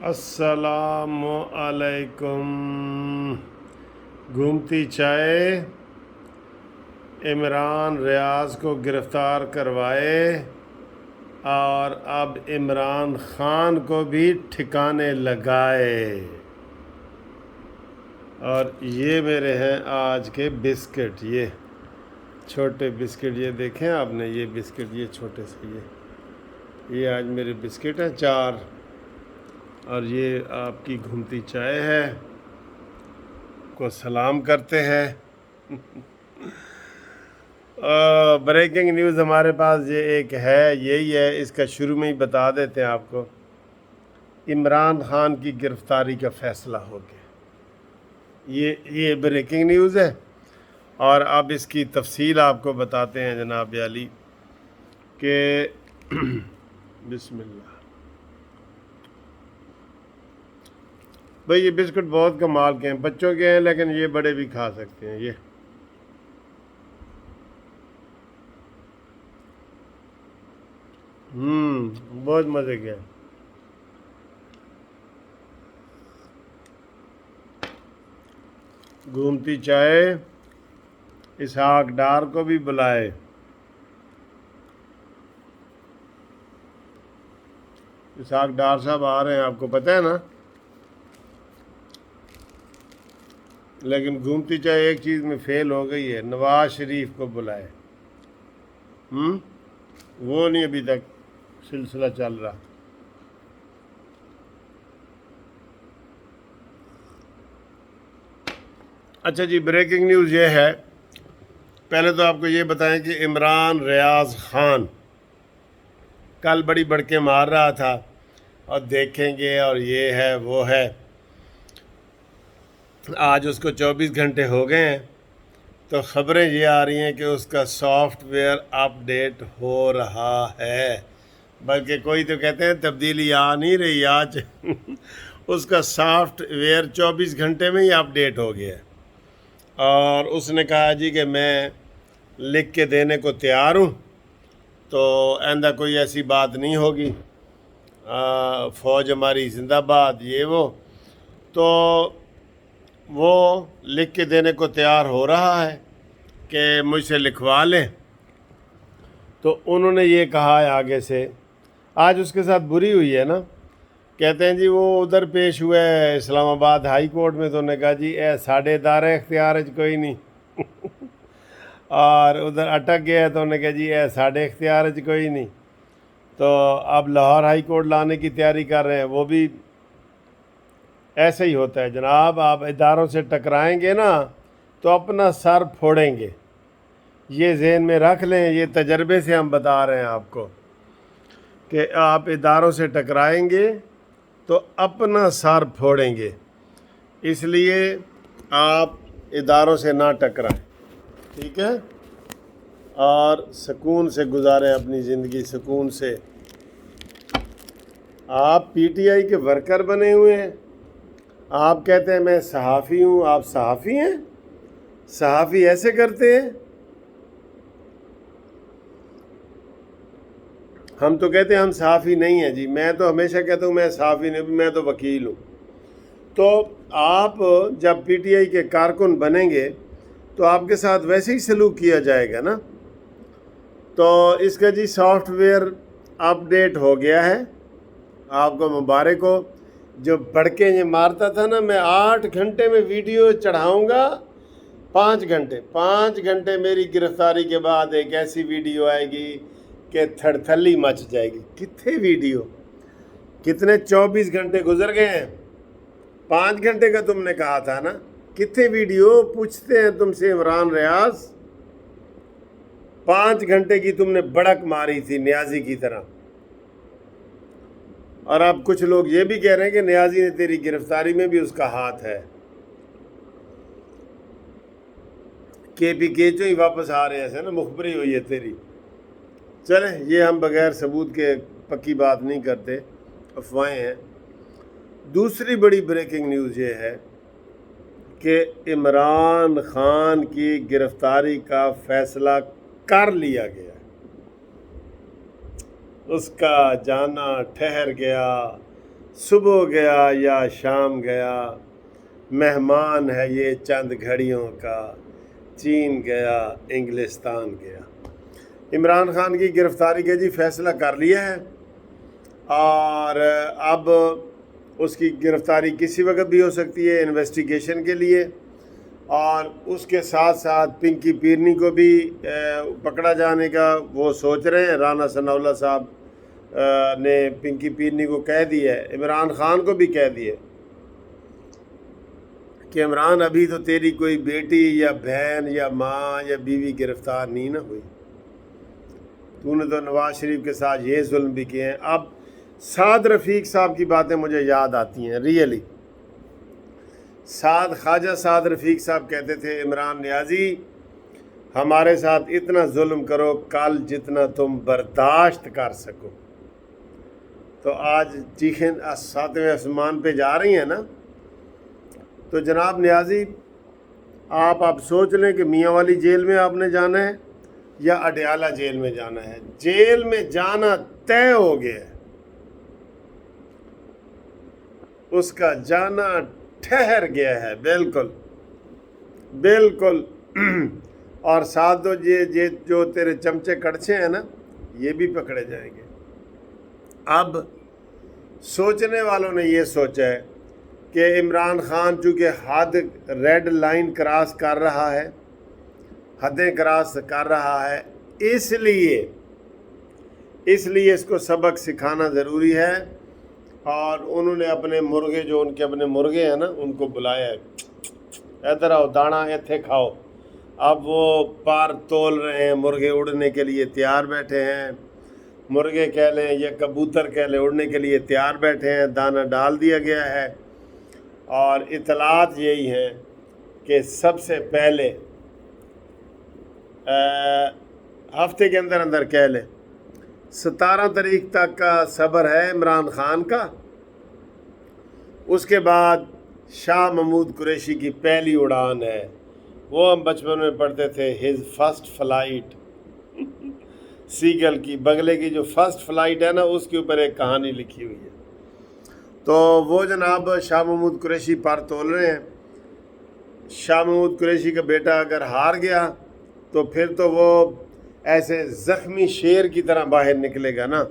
السلام علیکم۔ گھومتی چائے عمران ریاض کو گرفتار کروائے اور اب عمران خان کو بھی ٹھکانے لگائے۔ اور یہ میرے ہیں آج کے بسکٹ، یہ چھوٹے بسکٹ، یہ دیکھیں آپ نے، یہ بسکٹ، یہ چھوٹے سے، یہ آج میرے بسکٹ ہیں 4، اور یہ آپ کی گھومتی چائے ہے، کو سلام کرتے ہیں۔ بریکنگ نیوز ہمارے پاس یہ ایک ہے، یہی ہے، اس کا شروع میں ہی بتا دیتے ہیں آپ کو۔ عمران خان کی گرفتاری کا فیصلہ ہو گیا، یہ بریکنگ نیوز ہے، اور اب اس کی تفصیل آپ کو بتاتے ہیں جناب علی کہ بسم اللہ۔ بھئی یہ بسکٹ بہت کمال کے ہیں، بچوں کے ہیں لیکن یہ بڑے بھی کھا سکتے ہیں۔ یہ بہت مزے کے ہیں۔ گھومتی چائے اسحاق ڈار کو بھی بلائے۔ اسحاق ڈار صاحب آ رہے ہیں، آپ کو پتہ ہے نا، لیکن گھومتی چائے ایک چیز میں فیل ہو گئی ہے، نواز شریف کو بلائے۔ وہ نہیں ابھی تک سلسلہ چل رہا۔ اچھا جی، بریکنگ نیوز یہ ہے، پہلے تو آپ کو یہ بتائیں کہ عمران ریاض خان کل بڑی بڑکے مار رہا تھا، اور دیکھیں گے اور یہ ہے وہ ہے، آج اس کو 24 گھنٹے ہو گئے ہیں، تو خبریں یہ آ رہی ہیں کہ اس کا سافٹ ویئر اپ ڈیٹ ہو رہا ہے، بلکہ کوئی تو کہتے ہیں تبدیلی آ نہیں رہی، آج اس کا سافٹ ویئر 24 گھنٹے میں ہی اپ ڈیٹ ہو گیا ہے، اور اس نے کہا جی کہ میں لکھ کے دینے کو تیار ہوں، تو آئندہ کوئی ایسی بات نہیں ہوگی، فوج ہماری زندہ باد، یہ وہ، تو وہ لکھ کے دینے کو تیار ہو رہا ہے کہ مجھ سے لکھوا لیں۔ تو انہوں نے یہ کہا ہے آگے سے، آج اس کے ساتھ بری ہوئی ہے نا، کہتے ہیں جی وہ ادھر پیش ہوا ہے اسلام آباد ہائی کورٹ میں، تو انہوں نے کہا جی اے ساڑھے دارہ اختیار کوئی نہیں اور ادھر اٹک گیا ہے، تو انہوں نے کہا جی اے ساڑھے اختیار کوئی نہیں، تو اب لاہور ہائی کورٹ لانے کی تیاری کر رہے ہیں۔ وہ بھی ایسے ہی ہوتا ہے جناب، آپ اداروں سے ٹکرائیں گے نا تو اپنا سر پھوڑیں گے، یہ ذہن میں رکھ لیں، یہ تجربے سے ہم بتا رہے ہیں آپ کو کہ آپ اداروں سے ٹکرائیں گے تو اپنا سر پھوڑیں گے، اس لیے آپ اداروں سے نہ ٹکرائیں، ٹھیک ہے، اور سکون سے گزاریں اپنی زندگی، سکون سے۔ آپ پی ٹی آئی کے ورکر بنے ہوئے ہیں، آپ کہتے ہیں میں صحافی ہوں، آپ صحافی ہیں؟ صحافی ایسے کرتے ہیں؟ ہم تو کہتے ہیں ہم صحافی نہیں ہیں جی، میں تو ہمیشہ کہتا ہوں میں صحافی نہیں، میں تو وکیل ہوں۔ تو آپ جب پی ٹی آئی کے کارکن بنیں گے تو آپ کے ساتھ ویسے ہی سلوک کیا جائے گا نا۔ تو اس کا جی سافٹ ویئر اپ ڈیٹ ہو گیا ہے، آپ کو مبارک ہو۔ جو بڑکے یہ مارتا تھا نا، میں 8 گھنٹے میں ویڈیو چڑھاؤں گا، 5 گھنٹے میری گرفتاری کے بعد ایک ایسی ویڈیو آئے گی کہ تھڑ تھلی مچ جائے گی۔ کتنے ویڈیو، کتنے 24 گھنٹے گزر گئے ہیں، 5 گھنٹے کا تم نے کہا تھا نا، کتنے ویڈیو پوچھتے ہیں تم سے عمران ریاض؟ 5 گھنٹے کی تم نے بڑک ماری تھی نیازی کی طرح، اور اب کچھ لوگ یہ بھی کہہ رہے ہیں کہ نیازی نے تیری گرفتاری میں بھی اس کا ہاتھ ہے۔ کے پی کے چوں ہی واپس آ رہے ہیں ایسے نا، مخبری ہوئی ہے تیری۔ چلیں، یہ ہم بغیر ثبوت کے پکی بات نہیں کرتے، افواہیں ہیں۔ دوسری بڑی بریکنگ نیوز یہ ہے کہ عمران خان کی گرفتاری کا فیصلہ کر لیا گیا، اس کا جانا ٹھہر گیا، صبح گیا یا شام گیا، مہمان ہے یہ چند گھڑیوں کا، چین گیا انگلستان گیا۔ عمران خان کی گرفتاری کا جی فیصلہ کر لیا ہے، اور اب اس کی گرفتاری کسی وقت بھی ہو سکتی ہے انویسٹیگیشن کے لیے، اور اس کے ساتھ ساتھ پنکی پیرنی کو بھی پکڑا جانے کا وہ سوچ رہے ہیں۔ رانا ثناء اللہ صاحب نے پنکی پیرنی کو کہہ دیا ہے، عمران خان کو بھی کہہ دیا کہ عمران ابھی تو تیری کوئی بیٹی یا بہن یا ماں یا بیوی گرفتار نہیں نہ ہوئی، تو نے تو نواز شریف کے ساتھ یہ ظلم بھی کیے ہیں۔ اب سعد رفیق صاحب کی باتیں مجھے یاد آتی ہیں ریئلی۔ خواجہ سعد رفیق صاحب کہتے تھے عمران نیازی ہمارے ساتھ اتنا ظلم کرو کل جتنا تم برداشت کر سکو۔ تو آج چیخیں 7ویں آسمان پہ جا رہی ہیں نا، تو جناب نیازی آپ سوچ لیں کہ میاں والی جیل میں آپ نے جانا ہے یا اڈیالہ جیل میں جانا ہے۔ جیل میں جانا طے ہو گیا ہے، اس کا جانا ٹھہر گیا ہے، بالکل بالکل۔ اور ساتھ دو یہ جو تیرے چمچے کڑچے ہیں نا، یہ بھی پکڑے جائیں گے۔ اب سوچنے والوں نے یہ سوچا ہے کہ عمران خان چونکہ ریڈ لائن کراس کر رہا ہے، حدیں کراس کر رہا ہے، اس لیے اس کو سبق سکھانا ضروری ہے، اور انہوں نے اپنے مرغے جو ان کے اپنے مرغے ہیں نا ان کو بلایا ہے، ادھر آؤ دانا ایتھے کھاؤ۔ اب وہ پار تول رہے ہیں، مرغے اڑنے کے لیے تیار بیٹھے ہیں، مرغے کہہ لیں یا کبوتر کہہ لیں اڑنے کے لیے تیار بیٹھے ہیں، دانہ ڈال دیا گیا ہے۔ اور اطلاعات یہی ہیں کہ سب سے پہلے ہفتے کے اندر کہہ لیں 17 تاریخ تک کا صبر ہے عمران خان کا۔ اس کے بعد شاہ محمود قریشی کی پہلی اڑان ہے، وہ ہم بچپن میں پڑھتے تھے، ہز فرسٹ فلائٹ، سیگل کی بگلے کی جو فرسٹ فلائٹ ہے نا، اس کے اوپر ایک کہانی لکھی ہوئی ہے۔ تو وہ جناب شاہ محمود قریشی پر تول رہے ہیں۔ شاہ محمود قریشی کا بیٹا اگر ہار گیا تو پھر تو وہ ایسے زخمی شیر کی طرح باہر نکلے گا نا،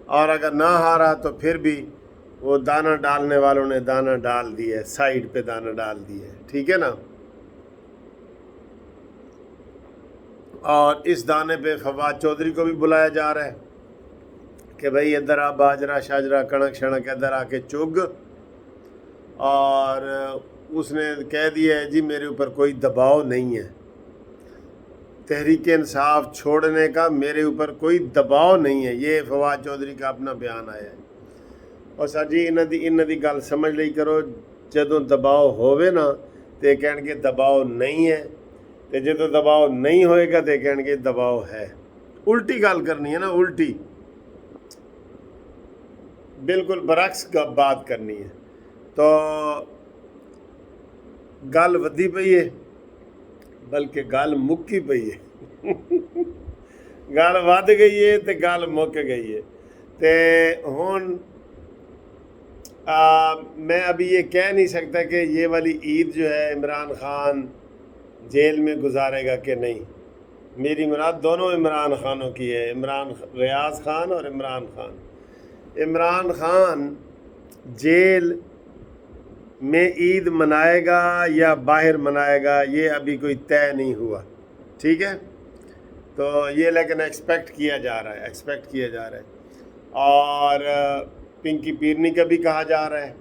اور اگر نہ ہارا تو پھر بھی وہ دانہ ڈالنے والوں نے دانہ ڈال دیا ہے، سائیڈ پہ دانہ ڈال دیا ہے، ٹھیک ہے نا۔ اور اس دانے پہ فواد چودھری کو بھی بلایا جا رہا ہے کہ بھائی ادھر آ، باجرہ شاجرہ کنک شنک ادھر آ کے چگ، اور اس نے کہہ دیا ہے جی میرے اوپر کوئی دباؤ نہیں ہے، تحریک انصاف چھوڑنے کا میرے اوپر کوئی دباؤ نہیں ہے، یہ فواد چودھری کا اپنا بیان آیا ہے۔ اور سر جی انہاں دی گل سمجھ لئی کرو، جدوں دباؤ ہوئے نا تے کہن گے دباؤ نہیں ہے، تے جدوں دباؤ نہیں ہوئے گا تے کہن گے دباؤ ہے۔ الٹی گل کرنی ہے نا، الٹی، بالکل برعکس بات کرنی ہے۔ تو گل ودی پئی ہے بلکہ گل مکی پئی ہے، گل ود گئی ہے تے گل مک گئی ہے۔ تے ہن میں ابھی یہ کہہ نہیں سکتا کہ یہ والی عید جو ہے عمران خان جیل میں گزارے گا کہ نہیں۔ میری مراد دونوں عمران خانوں کی ہے، ریاض خان اور عمران خان۔ عمران خان جیل میں عید منائے گا یا باہر منائے گا یہ ابھی کوئی طے نہیں ہوا، ٹھیک ہے۔ تو یہ لیکن ایکسپیکٹ کیا جا رہا ہے، اور پنکی پیرنی کا بھی کہا جا رہا ہے،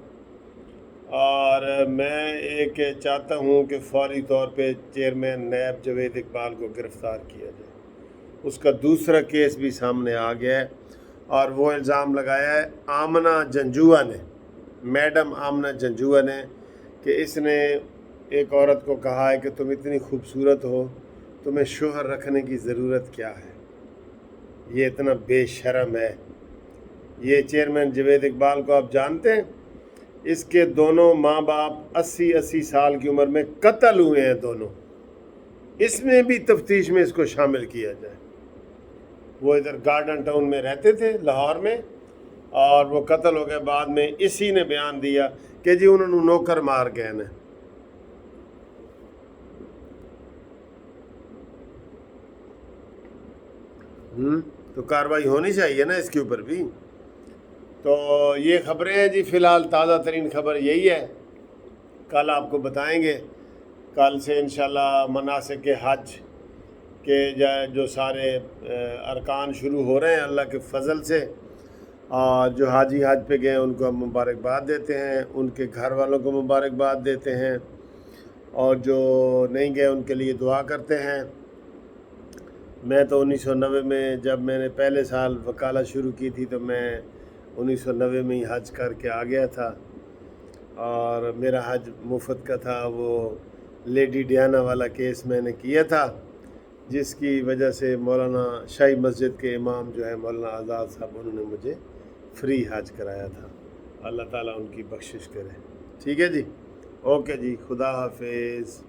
اور میں ایک چاہتا ہوں کہ فوری طور پہ چیئرمین نیب جاوید اقبال کو گرفتار کیا جائے۔ اس کا دوسرا کیس بھی سامنے آ گیا ہے، اور وہ الزام لگایا ہے آمنہ جنجوعہ نے، میڈم آمنہ جنجوعہ نے، کہ اس نے ایک عورت کو کہا ہے کہ تم اتنی خوبصورت ہو، تمہیں شوہر رکھنے کی ضرورت کیا ہے، یہ اتنا بے شرم ہے۔ یہ چیئرمین جاوید اقبال کو آپ جانتے ہیں، اس کے دونوں ماں باپ 80 سال کی عمر میں قتل ہوئے ہیں دونوں، اس میں بھی تفتیش میں اس کو شامل کیا جائے۔ وہ ادھر گارڈن ٹاؤن میں رہتے تھے لاہور میں، اور وہ قتل ہو گئے بعد میں اسی نے بیان دیا کہ جی انہوں نے نوکر مار گئے نے. تو کارروائی ہونی چاہیے نا اس کے اوپر بھی. تو یہ خبریں ہیں جی، فی الحال تازہ ترین خبر یہی ہے. کل آپ کو بتائیں گے. کل سے انشاءاللہ مناسک حج کے جو سارے ارکان شروع ہو رہے ہیں اللہ کے فضل سے. اور جو حاجی حج پہ گئے ان کو ہم مبارکباد دیتے ہیں، ان کے گھر والوں کو مبارکباد دیتے ہیں، اور جو نہیں گئے ان کے لیے دعا کرتے ہیں. میں تو 1990 میں جب میں نے پہلے سال وکالت شروع کی تھی تو میں 1990 میں ہی حج کر کے آ گیا تھا، اور میرا حج مفت کا تھا. وہ لیڈی ڈیانا والا کیس میں نے کیا تھا، جس کی وجہ سے مولانا شاہی مسجد کے امام جو ہے مولانا آزاد صاحب، انہوں نے مجھے فری حج کرایا تھا. اللہ تعالیٰ ان کی بخشش کرے. ٹھیک ہے جی، اوکے جی، خدا حافظ.